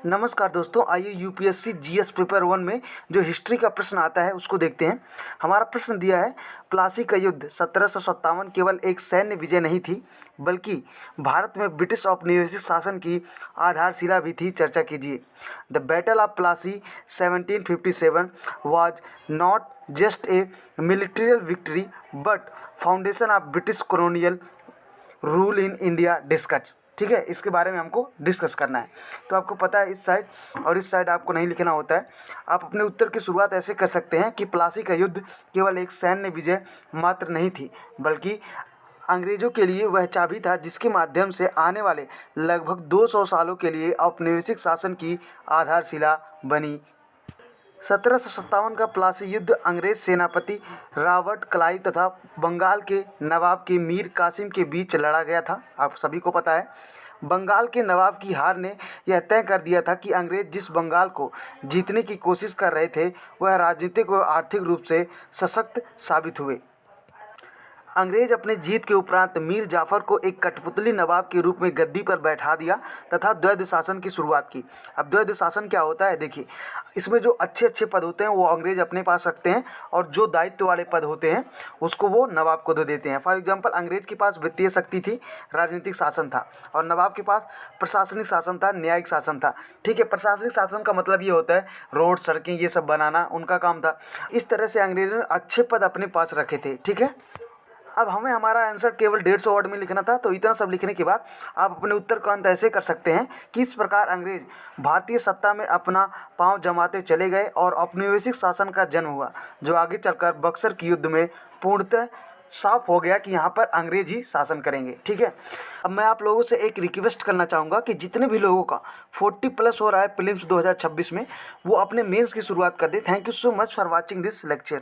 नमस्कार दोस्तों, आइए यूपीएससी जीएस पेपर 1 में जो हिस्ट्री का प्रश्न आता है उसको देखते हैं। हमारा प्रश्न दिया है, प्लासी का युद्ध 1757 केवल एक सैन्य विजय नहीं थी बल्कि भारत में ब्रिटिश औपनिवेशिक शासन की आधारशिला भी थी। चर्चा कीजिए। The battle of Plassey 1757 was not just a military victory but foundation of British colonial rule in India discuss. ठीक है, इसके बारे में हमको डिस्कस करना है। तो आपको पता है इस साइड और इस साइड आपको नहीं लिखना होता है। आप अपने उत्तर की शुरुआत ऐसे कर सकते हैं कि प्लासी का युद्ध केवल एक सैन्य विजय मात्र नहीं थी बल्कि अंग्रेज़ों के लिए वह चाबी था जिसके माध्यम से आने वाले लगभग 200 सालों के लिए औपनिवेशिक शासन की आधारशिला बनी। 1757 का प्लासी युद्ध अंग्रेज सेनापति रॉबर्ट क्लाइव तथा बंगाल के नवाब के मीर कासिम के बीच लड़ा गया था। आप सभी को पता है, बंगाल के नवाब की हार ने यह तय कर दिया था कि अंग्रेज जिस बंगाल को जीतने की कोशिश कर रहे थे वह राजनीतिक व आर्थिक रूप से सशक्त साबित हुए। अंग्रेज अपने जीत के उपरांत मीर जाफ़र को एक कठपुतली नवाब के रूप में गद्दी पर बैठा दिया तथा द्वैध शासन की शुरुआत की। अब द्वैध शासन क्या होता है, देखिए, इसमें जो अच्छे अच्छे पद होते हैं वो अंग्रेज अपने पास रखते हैं और जो दायित्व वाले पद होते हैं उसको वो नवाब को दे देते हैं। फॉर एग्जांपल, अंग्रेज के पास वित्तीय शक्ति थी, राजनीतिक शासन था, और नवाब के पास प्रशासनिक शासन था, न्यायिक शासन था। ठीक है, प्रशासनिक शासन का मतलब ये होता है रोड, सड़कें, ये सब बनाना उनका काम था। इस तरह से अंग्रेजों ने अच्छे पद अपने पास रखे थे। ठीक है, अब हमें हमारा आंसर केवल 150 वर्ड में लिखना था। तो इतना सब लिखने के बाद आप अपने उत्तर का अंत ऐसे कर सकते हैं कि इस प्रकार अंग्रेज भारतीय सत्ता में अपना पांव जमाते चले गए और औपनिवेशिक शासन का जन्म हुआ, जो आगे चलकर बक्सर के युद्ध में पूर्णतः साफ हो गया कि यहाँ पर अंग्रेज ही शासन करेंगे। ठीक है, अब मैं आप लोगों से एक रिक्वेस्ट करना चाहूँगा कि जितने भी लोगों का 40+ हो रहा है प्रीलिम्स 2026 में, वो अपने मेंस की शुरुआत कर दे। Thank you so much for watching this lecture.